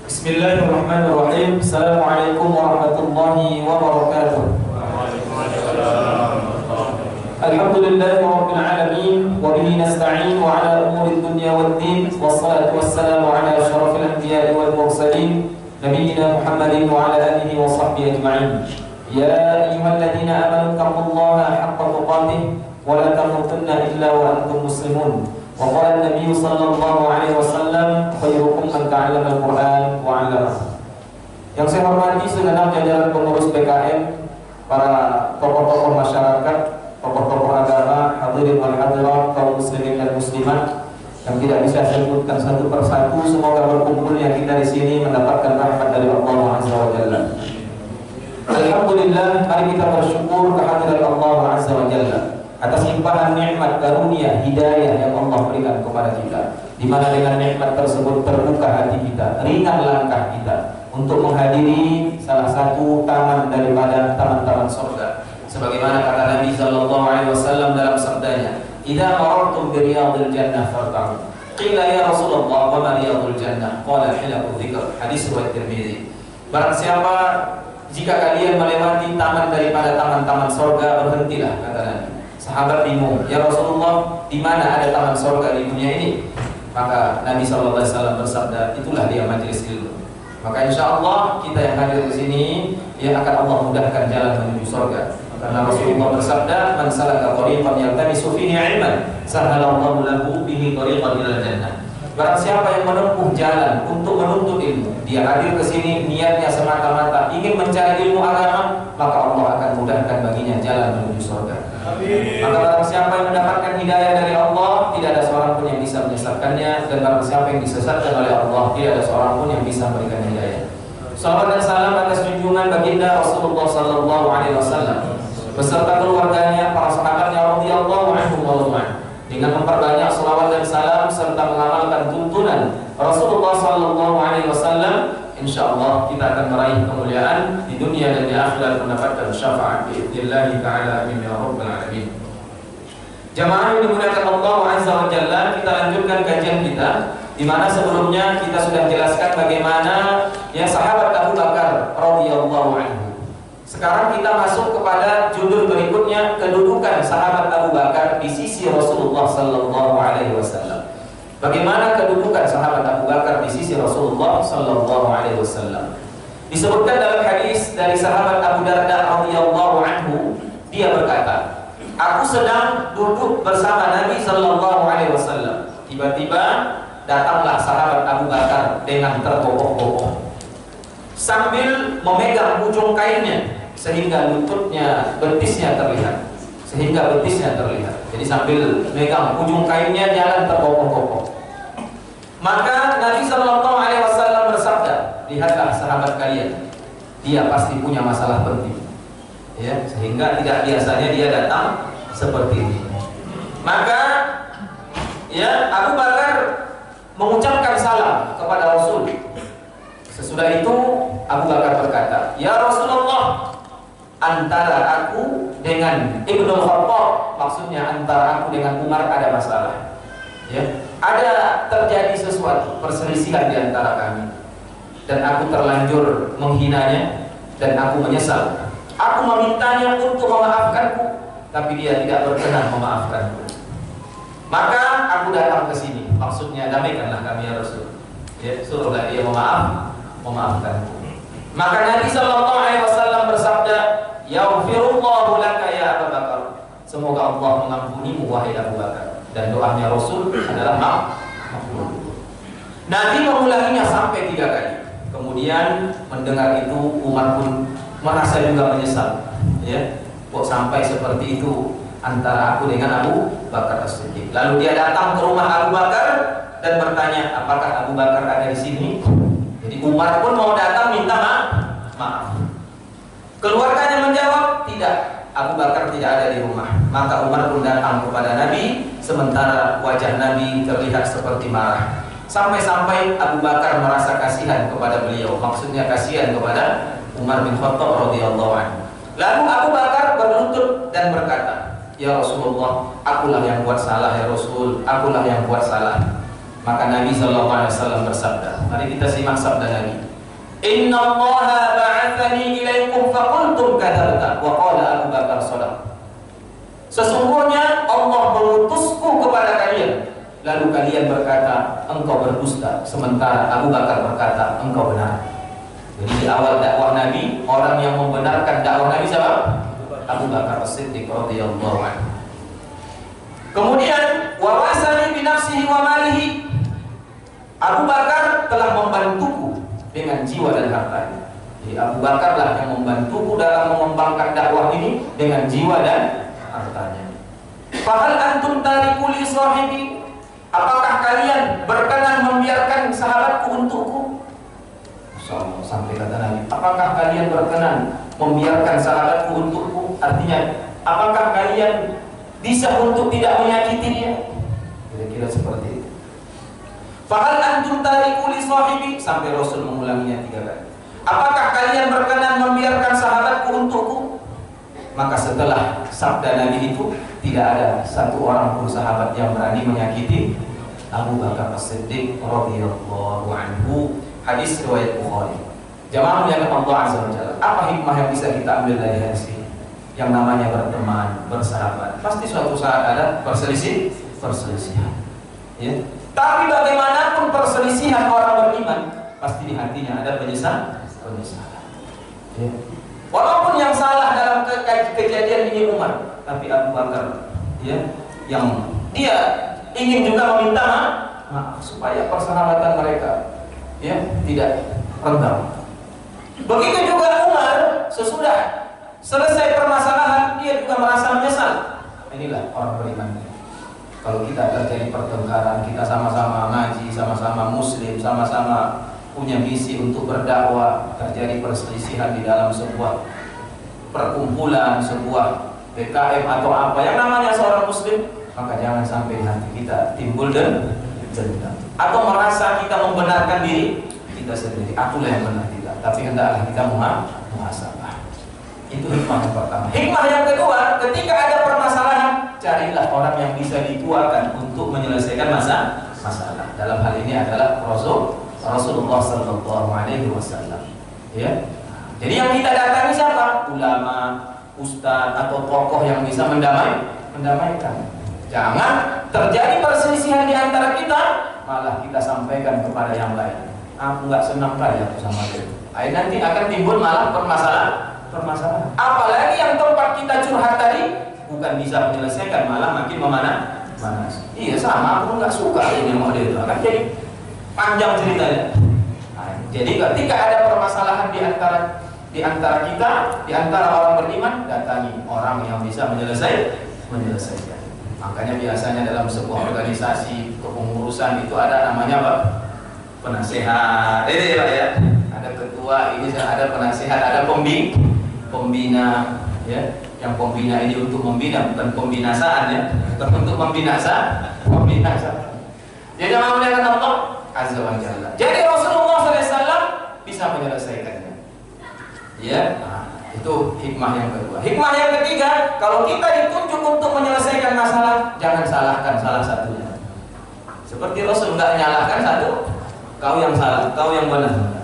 Bismillahirrahmanirrahim. Assalamualaikum warahmatullahi wabarakatuh. Alhamdulillahi rabbil alamin wa bihi nasta'in wa ala umuri dunya waddin wassalatu wassalamu ala asyrafil anbiya'i wal mursalin nabiyyina Muhammadin wa ala alihi wa sahbihi ajma'in. Ya ayyuhalladzina amanu taqullaha haqqa tuqatih wa la tamutunna illa wa antum muslimun. Wa qala an-nabiy sallallahu alaihi wasallam khairukum man ta'allama al-Qur'an wa 'allamahu. Yang saya hormati segenap jajaran pengurus PKM, para tokoh-tokoh masyarakat, tokoh-tokoh agama, hadirin wal hadirat, kaum muslimin dan muslimat yang tidak bisa saya sebutkan satu persatu, semoga berkumpulnya kita di sini mendapatkan rahmat dari Allah Azza wa Jalla. Alhamdulillah, mari kita bersyukur kehadirat Allah Azza wa Jalla atas limpahan nikmat karunia hidayah yang Allah berikan kepada kita, di mana dengan nikmat tersebut terbuka hati kita, ringan langkah kita untuk menghadiri salah satu taman daripada taman-taman surga. Sebagaimana kata Nabi sallallahu alaihi wasallam dalam sabdanya, "Idza marartum bi riyadil jannah farta'u." Qila ya Rasulullah, wa ma riyadul jannah? Qala hilaqu dzikr. Hadis riwayat Tirmizi. Barang siapa jika kalian melewati taman daripada taman-taman surga, berhentilah, kata Nabi. Sahabat bingung, ya Rasulullah, di mana ada taman surga di dunia ini? Maka Nabi sallallahu alaihi wasallam bersabda, itulah dia majelis ilmu. Maka insya Allah kita yang hadir di sini, ya akan Allah mudahkan jalan menuju surga. Karena Rasulullah bersabda, man salaka tariqan yaltamisu fihi 'ilman, sahhalallahu lahu bihi tariqan ilal jannah. Barang siapa yang menempuh jalan untuk menuntut ilmu, dia hadir ke sini niatnya semata-mata ingin mencari ilmu agama, maka Allah akan mudahkan baginya jalan menuju surga. Amin. Maka barang siapa yang mendapatkan hidayah dari Allah, tidak ada seorang pun yang bisa menyesatkannya, dan barang siapa yang disesatkan oleh Allah, tidak ada seorang pun yang bisa memberikan hidayah. Salawat dan salam atas junjungan baginda Rasulullah sallallahu alaihi wasallam beserta keluarganya, para sahabatnya radhiyallahu anhum wa radhiyallahu. Dengan memperbanyak salawat dan salam serta mengamalkan tuntunan Rasulullah sallallahu alaihi wasallam, insyaallah kita akan meraih kemuliaan di dunia dan di akhirat, mendapatkan syafaat biidznillah taala amin ya rabbal alamin. Jamaah yang dimuliakan Allah Azza wa Jalla, kita lanjutkan kajian kita, di mana sebelumnya kita sudah jelaskan bagaimana ya sahabat Abu Bakar radhiyallahu anhu. Sekarang kita masuk kepada judul berikutnya, kedudukan sahabat Abu Bakar di sisi Rasulullah sallallahu alaihi wasallam. Bagaimana kedudukan sahabat Abu Bakar di sisi Rasulullah sallallahu alaihi wasallam? Disebutkan dalam hadis dari sahabat Abu Darda radhiyallahu anhu, dia berkata, "Aku sedang duduk bersama Nabi sallallahu alaihi wasallam. Tiba-tiba datanglah sahabat Abu Bakar dengan terkokoh-kokoh sambil memegang ujung kainnya sehingga lututnya, betisnya terlihat. Jadi sambil megang ujung kainnya jalan terkokoh-kokoh. Maka Nabi sallallahu alaihi wasallam bersabda, lihatlah sahabat kalian, dia pasti punya masalah penting. Ya, sehingga tidak biasanya dia datang seperti ini. Maka ya Abu Bakar mengucapkan salam kepada Rasul. Sesudah itu Abu Bakar berkata, "Ya Rasulullah, antara aku dengan Ibnu Khattab, maksudnya antara aku dengan Umar ada masalah. Ya, ada terjadi sesuatu perselisihan di antara kami, dan aku terlanjur menghinanya dan aku menyesal. Aku memintanya untuk memaafkanku, tapi dia tidak berkenan memaafkanku. Maka aku datang ke sini, maksudnya damaikanlah kami ya Rasul. Ya, suruhlah dia memaafkanku." Maka Nabi sallallahu alaihi wasallam bersabda, "Yaghfirullahu laka ya Abu Bakar." Semoga Allah mengampunimu wahai Abu Bakar. Dan doanya Rasul adalah makbul. Nabi mengulanginya sampai 3 kali. Kemudian mendengar itu Umar pun merasa juga menyesal. Ya, kok sampai seperti itu antara aku dengan Abu Bakar As-Siddiq. Lalu dia datang ke rumah Abu Bakar dan bertanya, apakah Abu Bakar ada di sini? Jadi Umar pun mau datang minta maaf. Keluarganya menjawab, tidak, Abu Bakar tidak ada di rumah. Maka Umar pun datang kepada Nabi, sementara wajah Nabi terlihat seperti marah. Sampai-sampai Abu Bakar merasa kasihan kepada beliau, maksudnya kasihan kepada Umar bin Khattab radhiyallahu anhu. Lalu Abu Bakar berlutut dan berkata, "Ya Rasulullah, akulah yang buat salah ya Rasul, akulah yang buat salah." Maka Nabi SAW bersabda, mari kita simak sabda Nabi. Inna Allaha ba'athani ilaikum faqultum kadzabta wa qala Abu Bakar shadaq. Sesungguhnya Allah mengutusku kepada kalian, lalu kalian berkata engkau berdusta, sementara Abu Bakar berkata engkau benar. Jadi di awal dakwah Nabi, orang yang membenarkan dakwah Nabi siapa? Abu Bakar As-Siddiq radhiyallahu anhu. Kemudian wawasani bi nafsihi wa malihi. Abu Bakar telah membantuku dengan jiwa dan hartanya. Jadi Abu Bakar lah yang membantuku dalam mengembangkan dakwah ini dengan jiwa dan hartanya. Fahal antum tariku li sahibi? Apakah kalian berkenan membiarkan sahabatku untukku? Sampai kata Nabi, apakah kalian berkenan membiarkan sahabatku untukku? Artinya, apakah kalian bisa untuk tidak menyakiti dia? Kira-kira seperti itu. Fahal antum tariku li sahibi? Sampai Rasul mengulanginya 3 kali. Apakah kalian berkenan membiarkan sahabatku untukku? Maka setelah sabda Nabi itu, tidak ada satu orang pun sahabat yang berani menyakiti Abu Bakar As-Siddiq radhiyallahu anhu. Hadis riwayat Bukhari. Jamaah yang Allah Azza wa Jalla, apa hikmah yang bisa kita ambil dari hadis ini? Yang namanya berteman, bersahabat, pasti suatu saat ada perselisihan. Ya. Tapi bagaimanapun perselisihan orang beriman, pasti di hatinya ada penyesalan. Ya. Walaupun yang salah dalam kejadian ini Umar, tapi Abu Bakar, ya, yang dia ingin juga meminta maaf supaya persahabatan mereka, ya, tidak renggang. Begitu juga Umar, sesudah selesai permasalahan, dia juga merasa menyesal. Inilah orang beriman. Kalau kita terjadi pertengkaran, kita sama-sama ngaji, sama-sama muslim, sama-sama punya misi untuk berdakwah, terjadi perselisihan di dalam sebuah perkumpulan, sebuah PKM atau apa yang namanya seorang muslim, maka jangan sampai nanti kita timbul dendam atau merasa kita membenarkan diri kita sendiri. Akulah yang benar, tidak, tapi hendaklah kita muhasabah. Itu hikmah yang pertama. Hikmah yang kedua, ketika ada permasalahan, carilah orang yang bisa dituakan untuk menyelesaikan masalah. Dalam hal ini adalah Rasulullah Sallallahu Alaihi Wasallam. Ya. Jadi yang kita datangi siapa? Ulama, ustadz atau tokoh yang bisa mendamaikan. Jangan terjadi perselisihan di antara kita, malah kita sampaikan kepada yang lain. Aku nggak senang kali aku sama dia. Nanti akan timbul malah permasalahan. Apalagi yang tempat kita curhat tadi bukan bisa menyelesaikan, malah makin memanas. Iya, sama, aku nggak suka ini model itu. Akan jadi panjang ceritanya. Jadi ketika ada permasalahan di antara kita, di antara orang beriman, datangi orang yang bisa menyelesaikan. Makanya biasanya dalam sebuah organisasi kepengurusan itu ada namanya apa? Penasehat. Ini Pak ya. Ada ketua, ini ada penasehat, ada pembina, ya. Yang pembina ini untuk membina, bukan pembinasaan ya, bukan untuk membinasa. Jadi menggunakan Allah Azza wa Jalla. Jadi Rasulullah SAW bisa menyelesaikannya. Ya, itu hikmah yang kedua. Hikmah yang ketiga, kalau kita ditunjuk untuk menyelesaikan masalah, jangan salahkan salah satunya. Seperti Rasul nggak menyalahkan satu, kau yang salah, kau yang benar.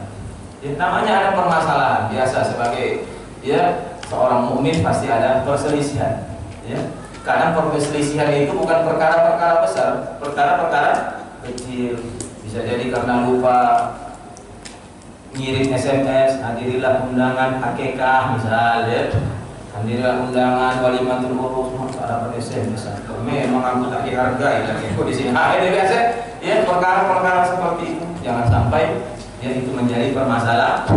Ya, namanya ada permasalahan biasa sebagai seorang mukmin pasti ada perselisihan. Ya. Karena perselisihan itu bukan perkara-perkara besar, perkara-perkara kecil. Bisa jadi karena lupa ngirim SMS, hadirilah undangan akikah misalnya, hadirilah undangan walimatul urus, ada pada SMS. Memang aku tak dihargai lagi di sini. Ini biasa, ya perkara-perkara seperti itu jangan sampai itu menjadi permasalahan.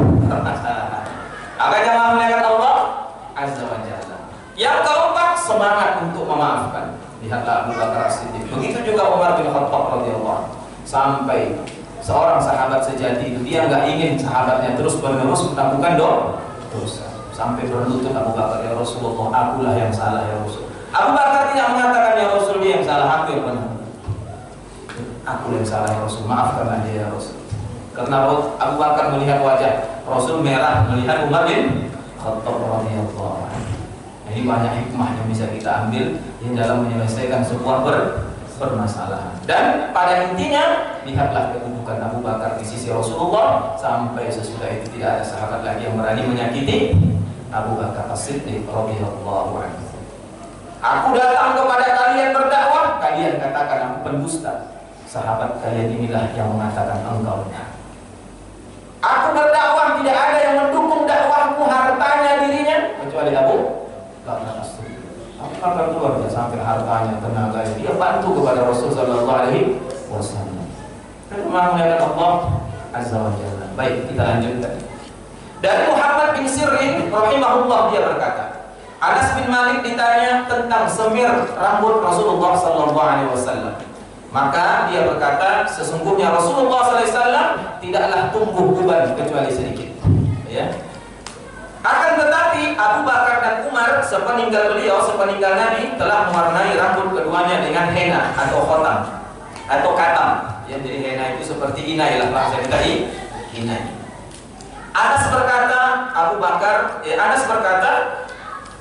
Agar jangan melihat Allah Azza wa Jalla. Yang keempat, semangat untuk memaafkan. Lihatlah Abu Bakar As-Siddiq. Begitu juga Umar bin Khattab radhiyallahu. Sampai seorang sahabat sejati itu dia nggak ingin sahabatnya terus menerus melakukan dosa. Sampai berlutut Abu Bakar, ya Rasulullah, akulah yang salah ya Rasul. Abu Bakar tidak mengatakan ya Rasul dia yang salah, aku yang benar. Aku yang salah ya Rasul, maafkanlah dia ya Rasul. Karena Abu Bakar melihat wajah Rasul merah, melihat Umar bin Khattab radhiyallahu anhu. Ini banyak hikmah yang bisa kita ambil di dalam menyelesaikan sebuah permasalahan. Dan pada intinya, lihatlah kedudukan Abu Bakar di sisi Rasulullah. Sampai sesudah itu tidak ada sahabat lagi yang berani menyakiti Abu Bakar As-Siddiq radhiyallahu anhu. Aku datang kepada kalian berdakwah, kalian katakan aku pendusta. Sahabat kalian inilah yang mengatakan engkau benar. Aku berdakwah, tidak ada yang mendukung dakwahku, hartanya, dirinya, kecuali Abu Bakar As-Siddiq. Abu Bakar keluarga sampai hartanya, tenaganya, dia bantu kepada Rasul sallallahu alaihi wasallam. Mengatakan Allah Azza wa Jalla. Baik, kita lanjutkan. Dari Muhammad bin Sirin rahimahullah, dia berkata, Anas bin Malik ditanya tentang semir rambut Rasulullah sallallahu alaihi wasallam. Maka dia berkata, sesungguhnya Rasulullah sallallahu alaihi wasallam tidaklah tumbuh uban kecuali sedikit. Ya. Akan tetapi Abu Bakar dan Umar sepeninggal beliau, sepeninggal Nabi, telah mewarnai rambut keduanya dengan henna atau khotam atau katam. Ya, jadi henna itu seperti inai lah bahasa kita, inai. Anas berkata,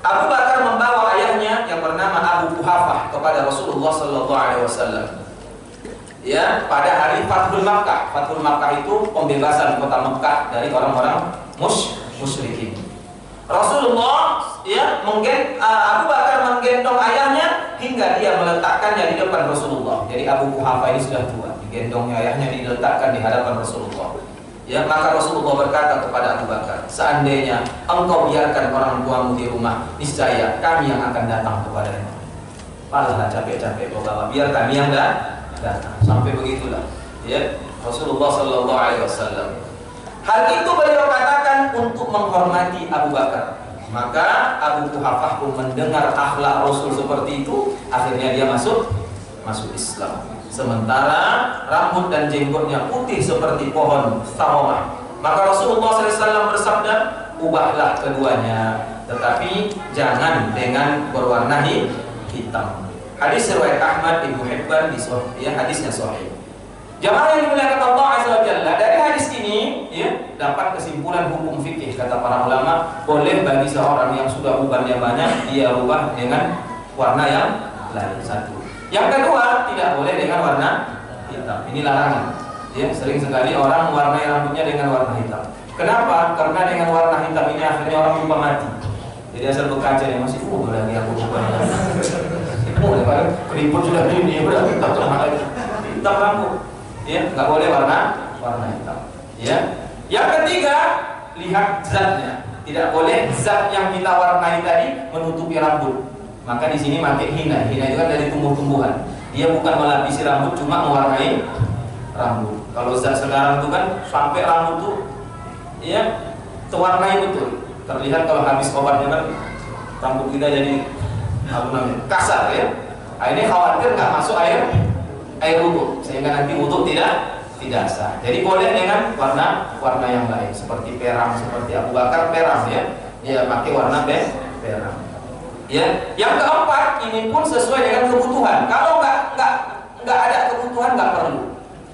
Abu Bakar membawa ayahnya yang bernama Abu Quhafah kepada Rasulullah sallallahu alaihi wasallam. Ya, pada hari Fathul Makkah. Fathul Makkah itu pembebasan kota Makkah dari orang-orang musyrikin. Rasulullah Abu Bakar menggendong ayahnya hingga dia meletakkannya di depan Rasulullah. Jadi Abu Quhafah ini sudah tua, digendongnya ayahnya, diletakkan di hadapan Rasulullah. Ya, maka Rasulullah berkata kepada Abu Bakar, seandainya engkau biarkan orang tuamu di rumah, niscaya kami yang akan datang kepadanya. Palahlah capek-capek bawa, biar kami yang datang. Sampai begitulah. Ya, Rasulullah sallallahu alaihi wasallam. Hal itu beliau katakan untuk menghormati Abu Bakar. Maka Abu Quhafah pun mendengar akhlak Rasul seperti itu, akhirnya dia masuk Islam. Sementara rambut dan jenggotnya putih seperti pohon thamamah. Maka Rasulullah SAW bersabda, ubahlah keduanya, tetapi jangan dengan berwarna hitam. Hadis riwayat Ahmad, Ibnu Hibban, hadisnya sahih. Jamaah yang dimuliakan Allah Azza wa Jalla, dari hadis ini dapat kesimpulan hukum fikih. Kata para ulama, boleh bagi seorang yang sudah ubannya banyak, dia rubah dengan warna yang lain, satu. Yang kedua, tidak boleh dengan warna hitam. Ini larangan. Ya, sering sekali orang mewarnai rambutnya dengan warna hitam. Kenapa? Karena dengan warna hitam ini akhirnya orang lupa mati. Jadi asal berkaca yang masih lagi aku ubahnya. Keriput sudah ini, udah hitam rambut. Ya, nggak boleh warna hitam. Ya. Yang ketiga, lihat zatnya. Tidak boleh zat yang kita warnai tadi menutupi rambut. Maka di sini pakai hina. Hina itu kan dari tumbuh-tumbuhan. Dia bukan melapisi rambut, cuma mewarnai rambut. Kalau zat sekarang itu kan sampai rambut tuh terwarnai betul. Terlihat kalau habis obatnya kan rambut kita jadi kasar ya. Nah, ini khawatir nggak masuk air wudhu, sehingga nanti wudhu tidak sah. Jadi boleh dengan warna yang lain, seperti perang, seperti Abu Bakar perang ya. Dia pakai warna perang. Ya, yang keempat, ini pun sesuai dengan kebutuhan. Kalau nggak ada kebutuhan, nggak perlu.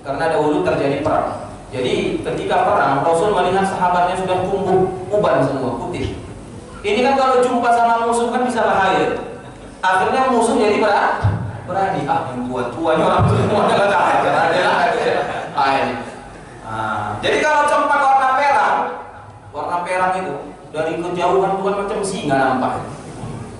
Karena dahulu terjadi perang. Jadi ketika perang, Rasul melihat sahabatnya sudah tumbuh uban semua putih. Ini kan kalau jumpa sama musuh kan bisa bahaya. Akhirnya musuh jadi berani. Yang tua-tuanya orang semua jadi kalau cempak warna perang itu dari kejauhan Tuhan macam singa nampak.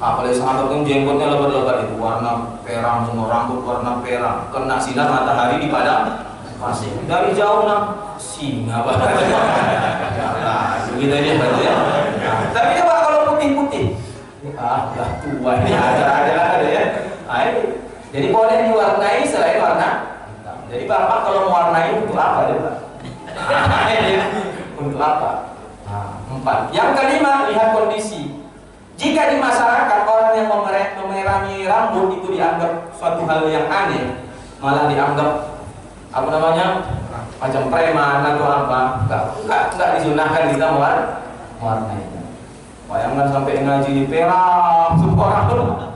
Apalagi sahabat yang jenggotnya lebar-lebar itu warna perang, semua rambut warna perang, kena sinar matahari di padang pasir. Dari jauh singa banget. Begitu aja ya. Tapi coba kalau putih-putih, udah tua ini ada ya. Jadi boleh diwarnai selain warna hitam. Jadi bapak kalau mewarnai untuk apa dia? Untuk apa? 4. Yang kelima, lihat kondisi. Jika di masyarakat orang yang memerangi rambut itu dianggap suatu hal yang aneh, malah dianggap macam preman atau apa, enggak disunahkan kita mewarnainya. Bayangkan sampai ngaji di perang, semua orang tuh preman.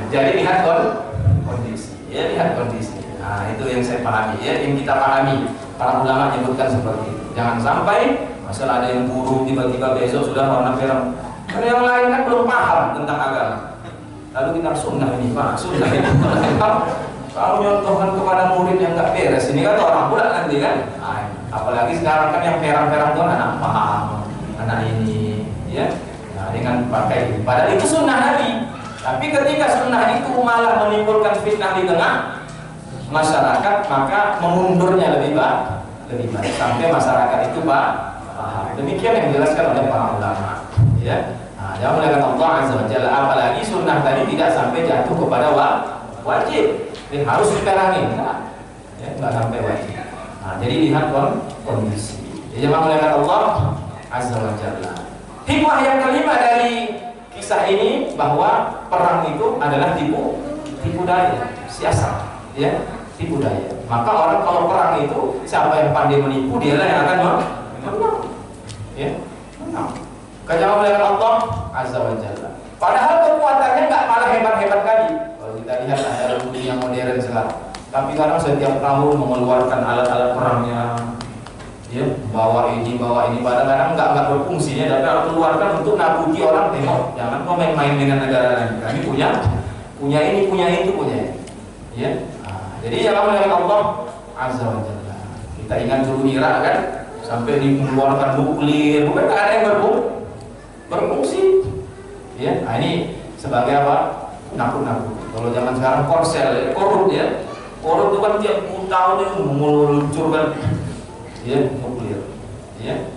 Jadi lihat kondisi, ya lihat kondisi. Nah itu yang saya pahami, ya yang kita pahami. Para ulama menyebutkan seperti itu. Jangan sampai masalah ada yang buruk tiba-tiba besok sudah warna perang. Karena yang lain kan belum paham tentang agama. Lalu kita sunnah ini Pak, sunnah ini kalau nyontohkan kepada murid yang nggak beres ini kan orang pula nanti kan. Nah, apalagi sekarang kan yang perang-perang itu anak paham, anak ini, ya. Nah, dengan pakai ini. Padahal itu sunnah Nabi. Tapi ketika sunnah itu malah menimbulkan fitnah di tengah masyarakat, maka memundurnya lebih baik sampai masyarakat itu paham. Demikian yang dijelaskan oleh para ulama, ya. Nah, jangan melakukan Allah Azza wa Jalla, apalagi sunnah tadi tidak sampai jatuh kepada wajib. Ini harus diperangi, nah, ya, nggak sampai wajib. Nah, jadi lihat kondisi. Jadi jangan melakukan Allah Azza wa Jalla. Hikmah yang kelima dari kisah ini bahwa perang itu adalah tipu daya, siasat, ya, tipu daya. Maka orang kalau perang itu siapa yang pandai menipu dialah yang akan menang, ya, menang. Jangan melakukan Allah Azza wa Jalla. Padahal kekuatannya nggak malah hebat-hebat kali. Kalau kita lihat dalam dunia modern sekarang, tapi kadang setiap tahun mengeluarkan alat-alat perangnya, ya, bawa ini, kadang-kadang nggak berfungsi ya, tapi harus keluarkan untuk nakuti orang, tengok, jangan kau main-main dengan negara lain. Kami punya ini, punya itu, ya. Nah, jadi jangan melihat Allah Azza wa Jalla. Kita ingat dulu Irak kan, sampai mengeluarkan nuklir, bukan ada yang berfungsi, ya. Nah, ini sebagai apa? Nakut-nakut. Kalau zaman sekarang korsel, korup ya, korup itu kan tiap tahun yang meluncurkan, ya, nuklir, ya.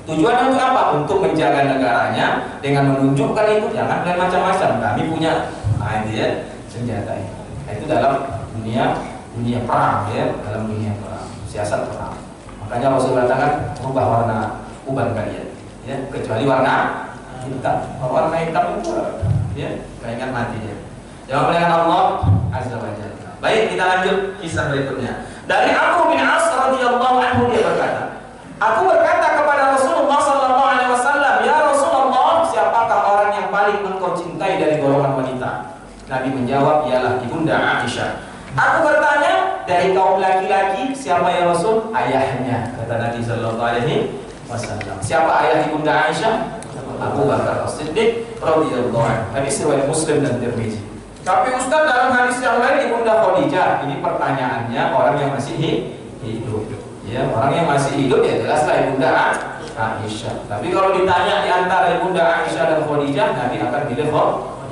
Tujuannya untuk apa? Untuk menjaga negaranya dengan menunjukkan itu jangan main macam-macam. Kami punya, nah ini ya, senjata ini. Nah, itu dalam dunia perang, ya, dalam dunia perang, siasat perang. Makanya Rasul katakan rubah warna uban kalian, ya, kecuali warna hitam. Warna hitam itu, ya, keringat mati ya. Jangan melihat Allah Azza wa Jalla. Baik, kita lanjut kisah berikutnya. Dari Amr bin As radhiyallahu anhu, dia berkata, aku berkata kepada Rasulullah sallallahu alaihi wasallam, ya Rasulullah, siapakah orang yang paling engkau cintai dari golongan wanita? Nabi menjawab, ialah ibunda Aisyah. Aku bertanya, dari kaum laki-laki siapa ya Rasul? Ayahnya, kata Nabi sallallahu alaihi wasallam. Siapa ayah ibunda Aisyah? Abu Bakar As-Siddiq radhiyallahu anhu. Hadis riwayat Muslim dan Tirmizi. Tapi Ustaz, dalam hadis yang lain ibunda Khadijah. Ini pertanyaannya orang yang masih hidup. Ya, orang yang masih hidup ya jelaslah ibunda Aisyah. Tapi kalau ditanya di antara ibunda Aisyah dan Khadijah, Nabi akan pilih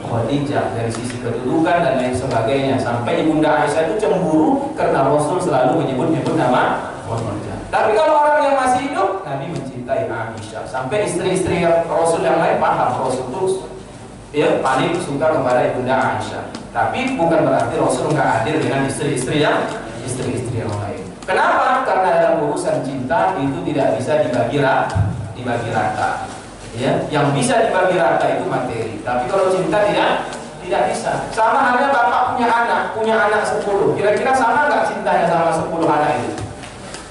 Khadijah dari sisi kedudukan dan lain sebagainya. Sampai ibunda Aisyah itu cemburu karena Rasul selalu menyebut nama Khadijah. Tapi kalau orang yang masih hidup, Nabi mencintai Aisyah. Sampai istri-istri Rasul yang lain paham Rasul itu, ya, paling suka kepada ibunda Aisyah. Tapi bukan berarti Rasul nggak adil dengan istri-istri yang lain. Kenapa? Karena dalam urusan cinta itu tidak bisa dibagi rata. Ya, yang bisa dibagi rata itu materi. Tapi kalau cinta tidak bisa. Sama halnya bapak punya anak 10. Kira-kira sama nggak cintanya sama 10 anak itu?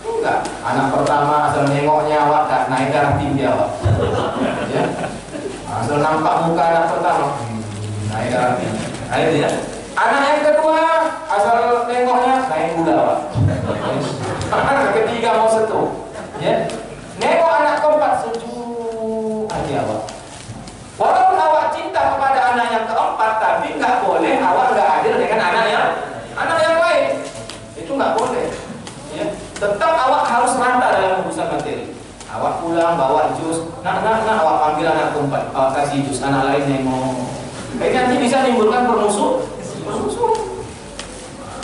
Enggak. Anak pertama asal nengoknya awak tak naik darah tinggi awak. Ya. Asal nampak muka anak pertama, naik darah tinggi. Nah, itu ya. Anak yang kedua asal nengoknya naik gula awak. Anak ketiga mau setuh, ya. Nengok anak keempat sejuk aja awak. Walaupun awak cinta kepada anak yang keempat, tapi nggak boleh awak nggak adil dengan anak yang lain. Itu nggak boleh. Ya. Tetap awak harus rata dalam urusan materi. Awak pulang bawa jus, nak awak panggil anak keempat, awak kasih jus, anak lain yang mau. Nanti bisa menimbulkan permusuhan.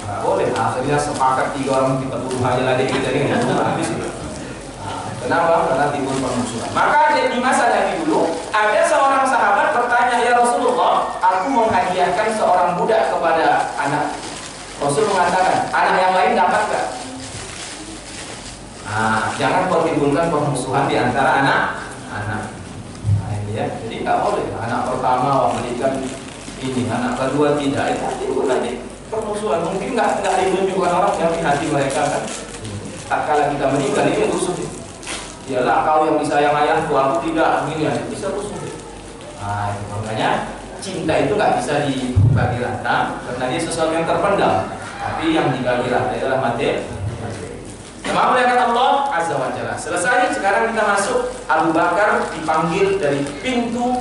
Nggak boleh. Akhirnya sepakat 3 orang kita bunuh aja lah deh kita ini. Habis itu. Kenapa? Karena timbul permusuhan. Maka di masa Nabi dulu ada seorang sahabat bertanya, ya Rasulullah, aku menghadiahkan seorang budak kepada anak. Rasul mengatakan, anak yang lain dapat nggak? Nah, jangan timbulkan permusuhan di antara anak. Nah, ini ya. Jadi nggak boleh. Anak pertama berikan ini, anak kedua tidak. Itu timbul nanti permusuhan. Mungkin nggak ditunjukkan orang yang di hati mereka kan. Tak kala kita meninggal ini rusuh. Dialah kau yang disayang ayahku, aku tidak. Ini ya, bisa rusuh. Nah, makanya cinta itu nggak bisa dibagi rata karena dia sesuatu yang terpendam. Tapi yang dibagi rata adalah materi. Maaf melihat Allah Azza wa Jalla. Selesai, sekarang kita masuk. Abu Bakar dipanggil dari pintu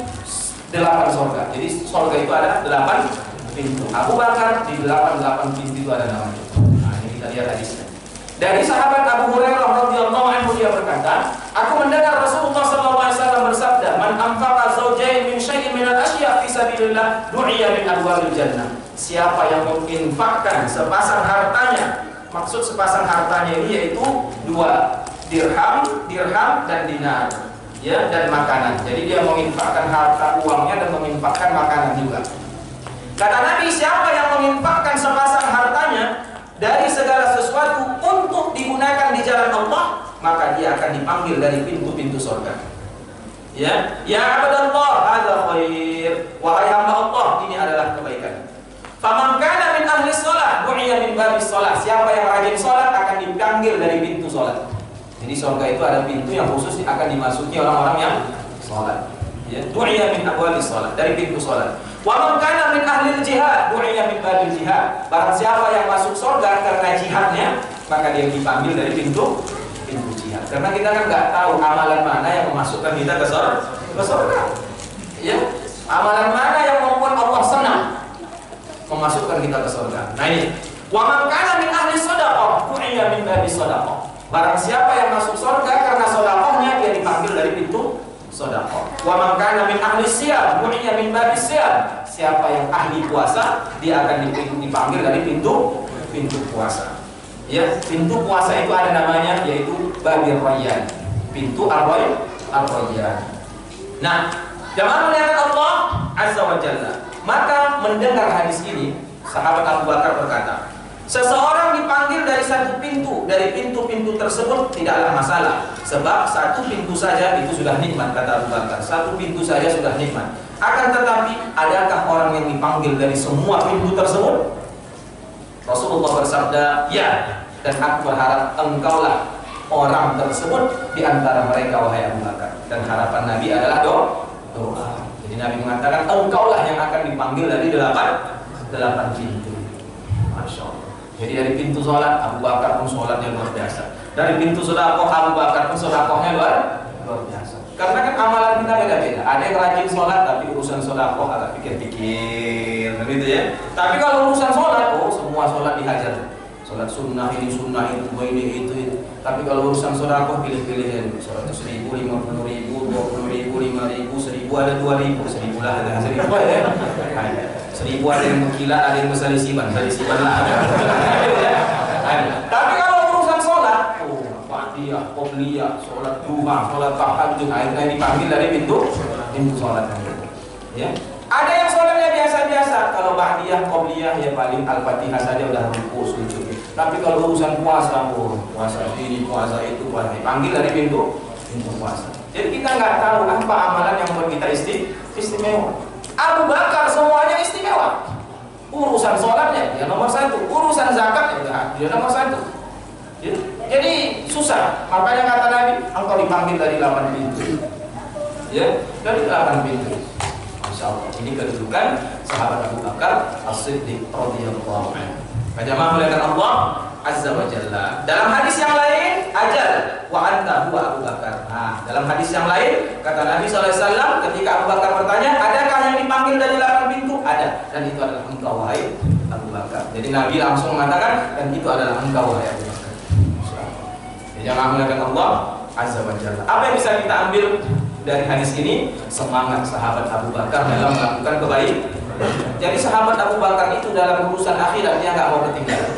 8 surga. Jadi surga itu ada 8 pintu. Abu Bakar di 8 pintu itu ada namanya. Nah, ini kita lihat hadisnya. Dari sahabat Abu Hurairah radhiyallahu anhu, dia berkata, aku mendengar Rasulullah sallallahu alaihi wasallam bersabda, "Man anfaqa zawjayn min syai'in min al-asya' fi sabilillah, du'iya min abwabil jannah." Siapa yang menginfakkan sepasang hartanya, maksud sepasang hartanya ini yaitu 2 dirham dan dinar, ya, dan makanan. Jadi dia menginfakkan harta uangnya dan menginfakkan makanan juga. Kata Nabi, siapa yang menginfakkan sepasang hartanya dari segala sesuatu untuk digunakan di jalan Allah, maka dia akan dipanggil dari pintu-pintu surga. Ya, ya abadallah, hadza khair. Wahai hamba Allah, ini adalah kebaikan. Faman kana min ahli shalah, du'iya min babis shalah. Siapa yang rajin salat akan dipanggil dari pintu salat. Jadi surga itu ada pintu yang khusus akan dimasuki orang-orang yang salat. Ya, du'iya min abwabis salat, dari pintu salat. Wa man kana min ahli jihad, du'iya min babil jihad. Barang siapa yang masuk surga karena jihadnya, maka dia dipanggil dari pintu jihad. Karena kita kan nggak tahu amalan mana yang memasukkan kita ke surga. Ya, amalan mana yang membuat Allah senang memasukkan kita ke surga. Nah ini, wa man kana min ahli shadaqah, du'iya min babis shadaqah. Barang siapa yang masuk surga karena sedekahnya, dia dipanggil dari pintu sedekah. Wa man kana min ahli siyam, du'iya min babis siyam. Siapa yang ahli puasa, dia akan dipanggil dari pintu puasa. Ya, pintu puasa itu ada namanya, yaitu Babir Rayyan, pintu Ar-Rayyan. Nah, jamaah muliakan Allah Azza wa Jalla. Maka mendengar hadis ini, sahabat Abu Bakar berkata, seseorang dipanggil dari satu pintu, dari pintu-pintu tersebut tidaklah masalah, sebab satu pintu saja itu sudah nikmat, kata Abu Bakar. Satu pintu saja sudah nikmat. Akan tetapi, adakah orang yang dipanggil dari semua pintu tersebut? Rasulullah bersabda, ya, dan aku berharap engkaulah orang tersebut di antara mereka, wahai Abu Bakar. Dan harapan Nabi adalah doa. Jadi Nabi mengatakan, engkaulah yang akan dipanggil dari 8 pintu. Masya Allah. Jadi dari pintu sholat, Abu Bakar pun sholatnya luar biasa. Dari pintu sedekah, Abu Bakar pun sedekahnya luar biasa. Karena kan amalan kita beda-beda. Ada yang rajin sholat, tapi urusan sedekah agak pikir-pikir, begitu ya. Tapi kalau urusan sholat, semua sholat dihajar. Sholat sunnah ini itu. Tapi kalau urusan sedekah pilih-pilih. Sholat 1.000, 50.000, 20.000, 5.000, 1.000, ada 2.000, 1.000 lah, ada 1.000 ya. 1.000 ada yang berkilat, ada yang berselisiban lah. Tapi kalau urusan sholat, Fatihah, Qobliyah, sholat duha, sholat tahajud, akhirnya dipanggil dari pintu sholat. Ya. Ada yang sholatnya biasa-biasa. Kalau Ba'diyah, Qobliyah, ya paling Al-Fatihah saja udah ruku sujud. Tapi kalau urusan puasa, puasa ini, puasa itu, dipanggil dari pintu puasa. Jadi kita nggak tahu apa amalan yang buat kita istimewa. Abu Bakar semuanya istimewa. Urusan sholatnya dia nomor 1, urusan zakat dia nomor 1. Jadi susah. Makanya kata Nabi, engkau dipanggil dari 8 pintu. Ya, dari 8 pintu. Masya Allah. Ini kedudukan sahabat Abu Bakar As-Siddiq radhiyallahu anhu. Jamaah muliakan Allah Azza wa Jalla. Dalam hadis yang lain, ajal wa anta huwa Abu Bakar. Nah, dalam hadis yang lain kata Nabi SAW ketika Abu Bakar bertanya, adakah yang dipanggil dari 8 pintu? Ada, dan itu adalah engkau wahai Abu Bakar. Jadi Nabi langsung mengatakan, dan itu adalah engkau wahai Abu Bakar. Jamaah muliakan Allah Azza wa Jalla. Apa yang bisa kita ambil dari hadis ini? Semangat sahabat Abu Bakar dalam melakukan kebaikan. Jadi sahabat Abu Bakar itu dalam urusan akhirat dia nggak mau ketinggalan.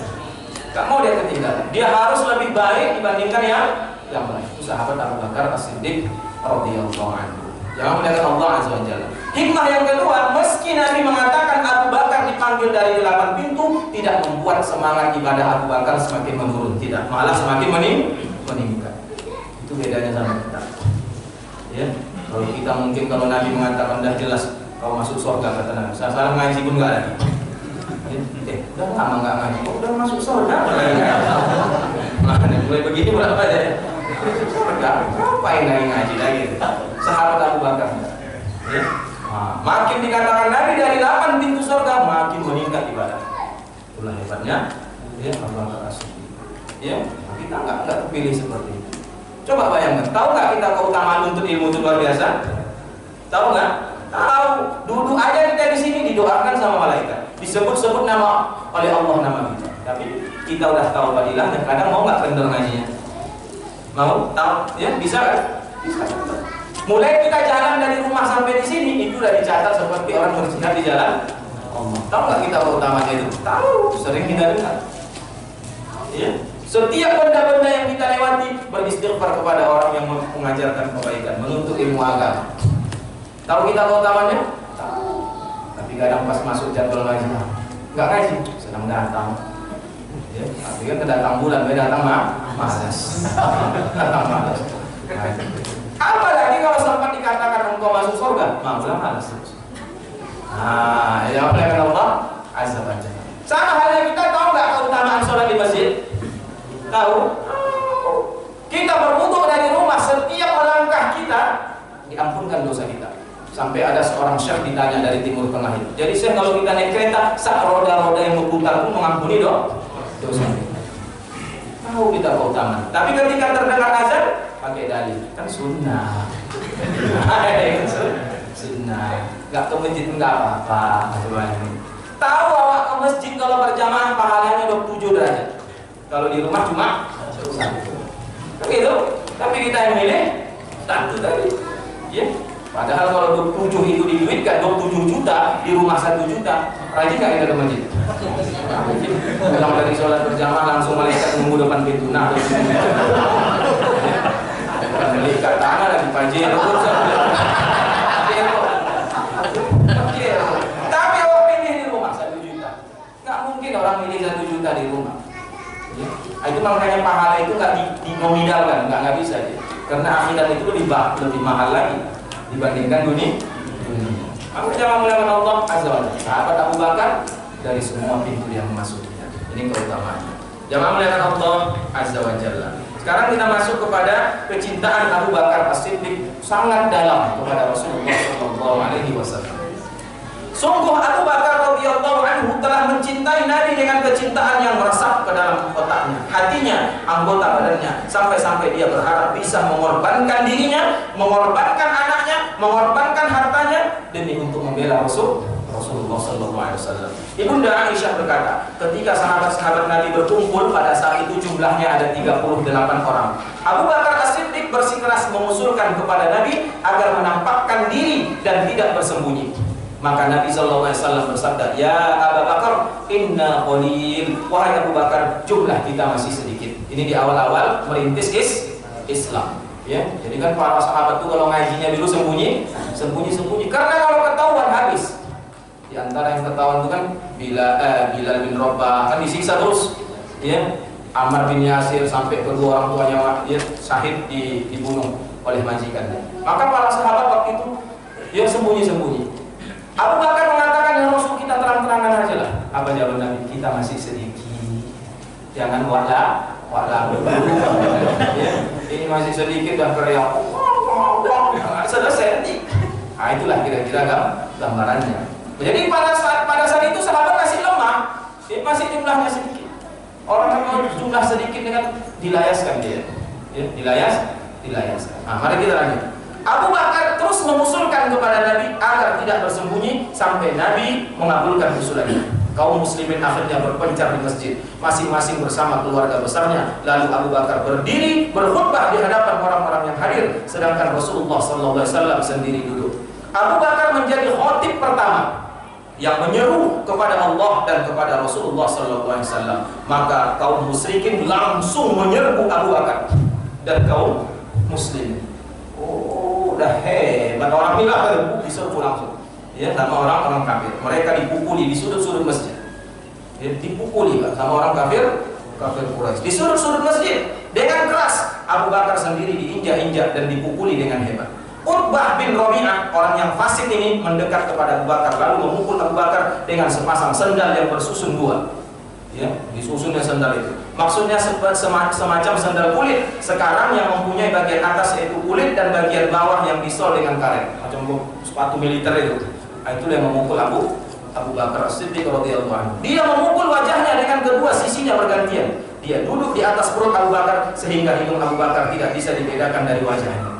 Nggak mau dia ketinggalan. Dia harus lebih baik dibandingkan yang lain. Itu sahabat Abu Bakar As-Siddiq radhiyallahu anhu. Jangan melihat Allah Azza wa Jalla. Hikmah yang kedua, meski Nabi mengatakan Abu Bakar dipanggil dari 8 pintu, tidak membuat semangat ibadah Abu Bakar semakin menurun, tidak, malah semakin meningkat. Itu bedanya sama kita. Ya, kalau kita mungkin kalau Nabi mengatakan dah jelas kau masuk surga, kata Nabi, saya ngaji pun nggak lagi. Udah lama nggak ngaji, udah masuk surga. Mulai begini berapa ya? Surga, ngapain ngaji lagi? Sahabat Abu Bakar. Ya. Nah, makin dikatakan Nabi dari 8 pintu surga, makin meningkat ibadah. Itulah hebatnya, ya Abu Bakar As-Siddiq. Ya, kita nggak terpilih seperti itu. Coba bayangkan, tahu nggak kita keutamaan untuk ilmu itu luar biasa? Tahu nggak? Tahu. Duduk aja kita di sini didoakan sama malaikat. Disebut-sebut nama oleh Allah nama kita. Tapi kita udah tahu fadilahnya. Kadang mau nggak kendor ngajinya? Mau? Tahu? Ya bisa kan? Bisa. Mulai kita jalan dari rumah sampai di sini itu udah dicatat seperti orang berjihad di jalan Allah. Tahu nggak kita utamanya itu? Tahu. Sering kita dengar. Ya. Setiap benda-benda yang kita lewati beristighfar kepada orang yang mengajarkan kebaikan, menuntut ilmu agama. Tahu kita utamanya? Tahu. Tapi kadang pas masuk jadwal ngaji, nggak ngaji, sedang datang. Ya, tapi kan kedatang bulan, datang malas. Datang malas. Apalagi kalau sempat dikatakan engkau masuk surga, malas terus. Nah, ya oleh Allah azza wa jalla. Sama halnya kita tahu nggak keutamaan sholat di masjid? Tahu? Kita berwudu dari rumah, setiap langkah kita diampunkan dosa kita. Sampai ada seorang syekh ditanya dari Timur Tengah itu. Jadi syekh kalau kita naik kereta, sak roda-roda yang berputar pun mengampuni dosa kita. Tahu kita keutamaan. Tapi ketika terdengar azan, pakai dalil, kan sunnah. Sunnah. Gak ke masjid enggak apa-apa. Tahu awak ke masjid kalau berjamaah pahalanya 27 derajat. Kalau di rumah cuma 1. Begitu. Tapi kita yang milih 1 tadi. Ya. Padahal kalau 27 itu diduitkan 27 juta, di rumah 1 juta, rajin gak kita ke masjid? Pulang dari sholat berjamaah langsung malaikat nunggu depan pintu. Nah, malaikat tangan lagi pajero. Tapi orang milih di rumah 1 juta. Nggak mungkin orang milih 1 juta di rumah. Ya. Itu makanya pahala itu nggak dinominalkan, nggak bisa dia. Karena akhirat itu lebih mahal lagi dibandingkan dunia. Maka jangan melawan Allah azza wa jalla. Sahabat Abu Bakar dari semua pintu yang masuknya. Ini keutamaannya. Jangan melawan Allah azza wa jalla. Sekarang kita masuk kepada kecintaan Abu Bakar As-Siddiq sangat dalam kepada Rasulullah sallallahu alaihi wasallam. Sungguh Abu Bakar radhiyallahu anhu telah mencintai Nabi dengan kecintaan yang meresap ke dalam otaknya, hatinya, anggota badannya, sampai-sampai dia berharap bisa mengorbankan dirinya, mengorbankan anaknya, mengorbankan hartanya demi untuk membela Rasulullah sallallahu alaihi wasallam. Ibunda Aisyah berkata, ketika sahabat-sahabat Nabi berkumpul pada saat itu jumlahnya ada 38 orang. Abu Bakar As-Siddiq bersikeras mengusulkan kepada Nabi agar menampakkan diri dan tidak bersembunyi. Maka Nabi SAW bersabda, ya Abu Bakar, inna qalil. Wahai Abu Bakar, jumlah kita masih sedikit. Ini di awal-awal merintis Islam. Ya, jadi kan para sahabat itu kalau ngajinya dulu sembunyi. Karena kalau ketahuan habis. Di antara yang ketahuan itu kan Bilal bin Rabah kan disiksa terus. Ya, Ammar bin Yasir sampai kedua orang tuanya dia syahid dibunuh oleh majikannya. Maka para sahabat waktu itu dia sembunyi. Abu Bakar mengatakan, ya Rasul, kita terang-terangan aja lah. Apa jawab Nabi? Kita masih sedikit. Jangan wala ya, ini masih sedikit dan teriak. Selesai. Nah, itulah kira-kira gambarannya. Jadi pada saat itu sahabat masih lemah, masih jumlahnya sedikit. Orang yang jumlah sedikit dengan dilayaskan dia. Ya, dilayaskan. Nah, mari kita lanjut. Abu Bakar terus mengusulkan kepada Nabi agar tidak bersembunyi sampai Nabi mengabulkan usulannya. Kaum muslimin akhirnya berpencar di masjid, masing-masing bersama keluarga besarnya. Lalu Abu Bakar berdiri berkhutbah di hadapan orang-orang yang hadir, sedangkan Rasulullah SAW sendiri duduk. Abu Bakar menjadi khatib pertama yang menyeru kepada Allah dan kepada Rasulullah SAW. Maka kaum musyrikin langsung menyerbu Abu Bakar dan kaum muslimin. Udah hebat, orang bilang diserbu langsung ya sama orang kafir. Mereka dipukuli di sudut-sudut masjid. Ya, dipukuli sama orang kafir Quraisy di sudut-sudut masjid dengan keras. Abu Bakar sendiri diinjak-injak dan dipukuli dengan hebat. Utbah bin Rabi'ah, orang yang fasik ini, mendekat kepada Abu Bakar lalu memukul Abu Bakar dengan sepasang sendal yang bersusun dua. Ya, disusunnya sendal itu. Maksudnya semacam sendal kulit. Sekarang yang mempunyai bagian atas yaitu kulit dan bagian bawah yang disol dengan karet, macam sepatu militer itu. Nah, itu yang memukul Abu Bakar As-Siddiq radhiyallahu anhu. Dia memukul wajahnya dengan kedua sisinya bergantian. Dia duduk di atas perut Abu Bakar sehingga hidung Abu Bakar tidak bisa dibedakan dari wajahnya.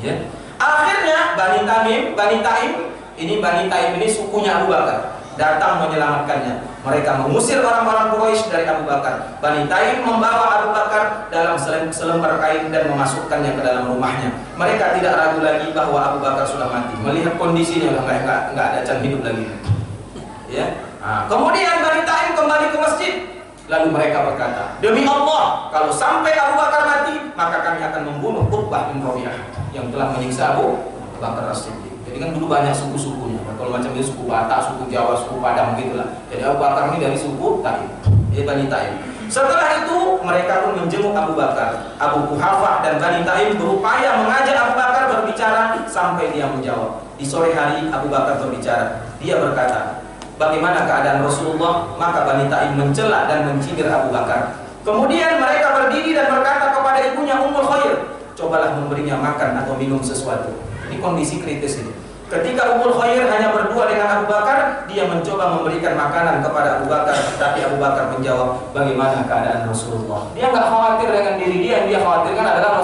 Ya. Akhirnya Bani Taim ini sukunya Abu Bakar datang menyelamatkannya. Mereka mengusir orang-orang Quraisy dari Abu Bakar. Bani Taim membawa Abu Bakar dalam selembar kain dan memasukkannya ke dalam rumahnya. Mereka tidak ragu lagi bahwa Abu Bakar sudah mati. Melihat kondisinya nggak ada can hidup lagi. Ya. Kemudian Bani Taim kembali ke masjid. Lalu mereka berkata, demi Allah, kalau sampai Abu Bakar mati, maka kami akan membunuh Uqbah bin Rabi'ah yang telah menyiksa Abu Bakar As-Siddiq. Jadi kan dulu banyak suku-sukunya. Kalau macam ini suku Batak, suku Jawa, suku Padang gitulah. Jadi Abu Bakar ini dari suku Taim, jadi Bani Taim. Setelah itu mereka pun menjenguk Abu Bakar. Abu Quhafah dan Bani Taim berupaya mengajak Abu Bakar berbicara sampai dia menjawab. Di sore hari Abu Bakar berbicara. Dia berkata, bagaimana keadaan Rasulullah? Maka Bani Taim mencela dan mencibir Abu Bakar. Kemudian mereka berdiri dan berkata kepada ibunya Ummul Khair, cobalah memberinya makan atau minum sesuatu. Ini kondisi kritis ini. Ketika Ummul Khair hanya berdua dengan Abu Bakar, dia mencoba memberikan makanan kepada Abu Bakar, tapi Abu Bakar menjawab, bagaimana keadaan Rasulullah? Dia nggak khawatir dengan diri dia, yang dia khawatirkan adalah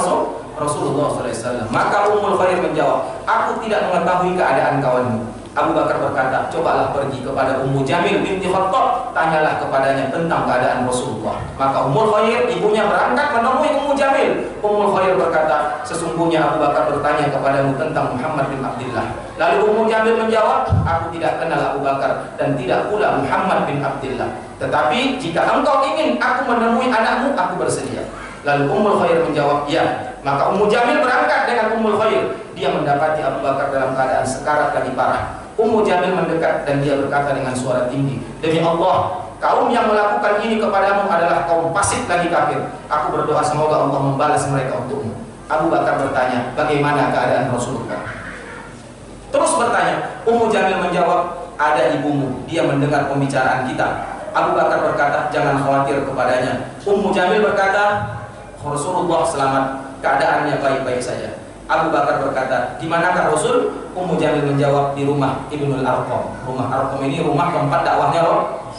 Rasulullah SAW. Maka Ummul Khair menjawab, aku tidak mengetahui keadaan kawanmu. Abu Bakar berkata, cobalah pergi kepada Ummu Jamil binti Khattab, tanyalah kepadanya tentang keadaan Rasulullah. Maka Ummul Khair, ibunya berangkat menemui Ummu Jamil. Ummul Khair berkata, sesungguhnya Abu Bakar bertanya kepadamu tentang Muhammad bin Abdullah. Lalu Ummu Jamil menjawab, aku tidak kenal Abu Bakar dan tidak pula Muhammad bin Abdullah. Tetapi jika engkau ingin aku menemui anakmu, aku bersedia. Lalu Ummul Khair menjawab, ya. Maka Ummu Jamil berangkat dengan Ummul Khair. Dia mendapati Abu Bakar dalam keadaan sekarat lagi parah. Ummu Jamil mendekat dan dia berkata dengan suara tinggi, demi Allah, kaum yang melakukan ini kepadamu adalah kaum fasik lagi kafir. Aku berdoa semoga Allah membalas mereka untukmu. Abu Bakar bertanya, bagaimana keadaan Rasulullah? Terus bertanya. Ummu Jamil menjawab, ada ibumu, dia mendengar pembicaraan kita. Abu Bakar berkata, jangan khawatir kepadanya. Ummu Jamil berkata, Rasulullah selamat, keadaannya baik-baik saja. Abu Bakar berkata, di manakah Rasul? Ummu Jamil menjawab, di rumah Ibnul Arqam. Rumah Arqam ini rumah tempat dakwahnya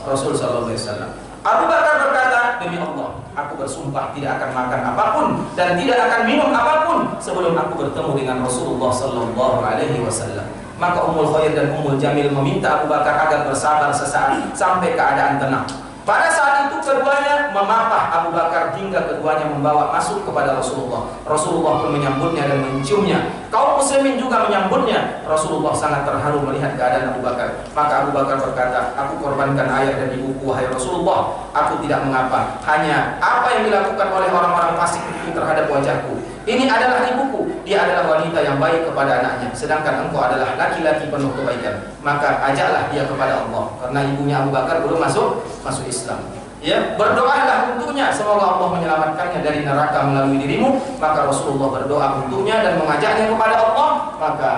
Rasul sallallahu alaihi wasallam. Abu Bakar berkata, demi Allah, aku bersumpah tidak akan makan apapun dan tidak akan minum apapun sebelum aku bertemu dengan Rasulullah sallallahu alaihi wasallam. Maka Ummul Khair dan Ummul Jamil meminta Abu Bakar agar bersabar sesaat sampai keadaan tenang. Pada saat itu keduanya memapah Abu Bakar hingga keduanya membawa masuk kepada Rasulullah. Rasulullah pun menyambutnya dan menciumnya. Kaum muslimin juga menyambutnya. Rasulullah sangat terharu melihat keadaan Abu Bakar. Maka Abu Bakar berkata, aku korbankan ayah dan ibuku, wahai Rasulullah. Aku tidak mengapa. Hanya apa yang dilakukan oleh orang-orang fasik itu terhadap wajahku. Ini adalah ibuku. Dia adalah wanita yang baik kepada anaknya. Sedangkan engkau adalah laki-laki penuh kebaikan. Maka ajaklah dia kepada Allah. Karena ibunya Abu Bakar belum masuk Islam. Ya, berdoalah untuknya semoga Allah menyelamatkannya dari neraka melalui dirimu. Maka Rasulullah berdoa untuknya dan mengajaknya kepada Allah. Maka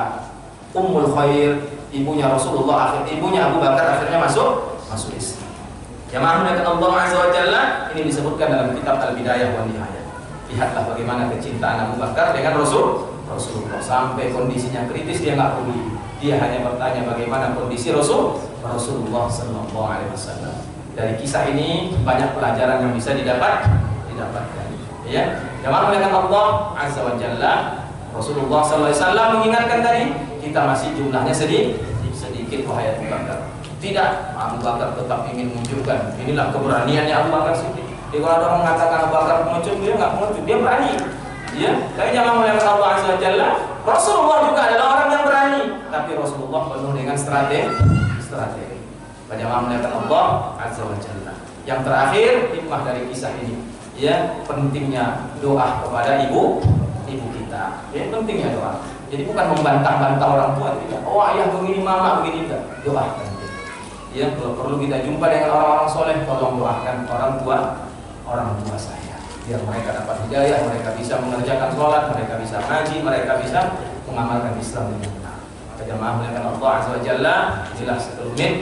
Ummul Khair, ibunya Rasulullah, ibunya Abu Bakar akhirnya masuk Islam. Jamaah muliakan Allah Azza wa Jalla, ini disebutkan dalam kitab Al-Bidayah wa Nihayah. Lihatlah bagaimana kecintaan Abu Bakar dengan Rasulullah sampai kondisinya kritis dia nggak peduli. Dia hanya bertanya bagaimana kondisi Rasulullah Sallallahu Alaihi Wasallam. Dari kisah ini banyak pelajaran yang bisa didapatkan. Ya, jamaah muliakan Allah Azza wa Jalla. Rasulullah Sallallahu Alaihi Wasallam mengingatkan tadi kita masih jumlahnya sedikit wahai Abu Bakar. Tidak, Abu Bakar tetap ingin menunjukkan inilah keberaniannya Abu Bakar Siddiq. Jadi kalau ada orang mengatakan Abu Bakar pengecut, dia nggak pengecut, dia berani. Ya, tapi jangan melihat Allah Azza wa Jalla. Rasulullah juga adalah orang yang berani, tapi Rasulullah penuh dengan strategi. Jangan melihat Allah Azza wa Jalla. Yang terakhir, hikmah dari kisah ini, ya, pentingnya doa kepada ibu kita. Ya, pentingnya doa. Jadi bukan membantah-bantah orang tua, tidak. Oh ayah begini, mama begini, tidak. Doakan. Ya, kalau perlu kita jumpa dengan orang-orang soleh, tolong doakan orang tua saya, biar mereka dapat hidayah, mereka bisa mengerjakan sholat, mereka bisa ngaji, mereka bisa mengamalkan Islam dengan benar. Maka jamaah muliakan Allah Azza wa Jalla, jelas sekelumit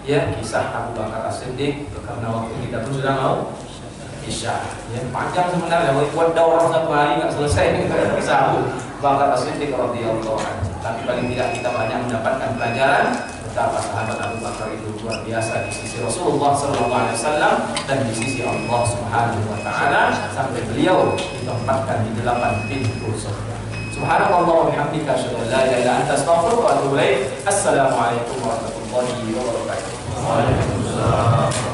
ya kisah Abu Bakar As-Siddiq, karena waktu kita pun sudah mau isya. Ya, panjang sebenarnya, buat daurah satu hari nggak selesai kisah Abu Bakar As-Siddiq radhiyallahu anhu. Tapi paling tidak kita banyak mendapatkan pelajaran betapa sahabat Abu Bakar itu luar biasa di sisi Rasulullah SAW dan di sisi Allah Subhanahu Wa Taala sampai beliau ditempatkan di 8 pintu surga. Subhanakallah wa bihamdika asyhadu an la ilaha illa anta astaghfiruka wa atubu ilaik. Assalamualaikum warahmatullahi wabarakatuh. Waalaikumsalam.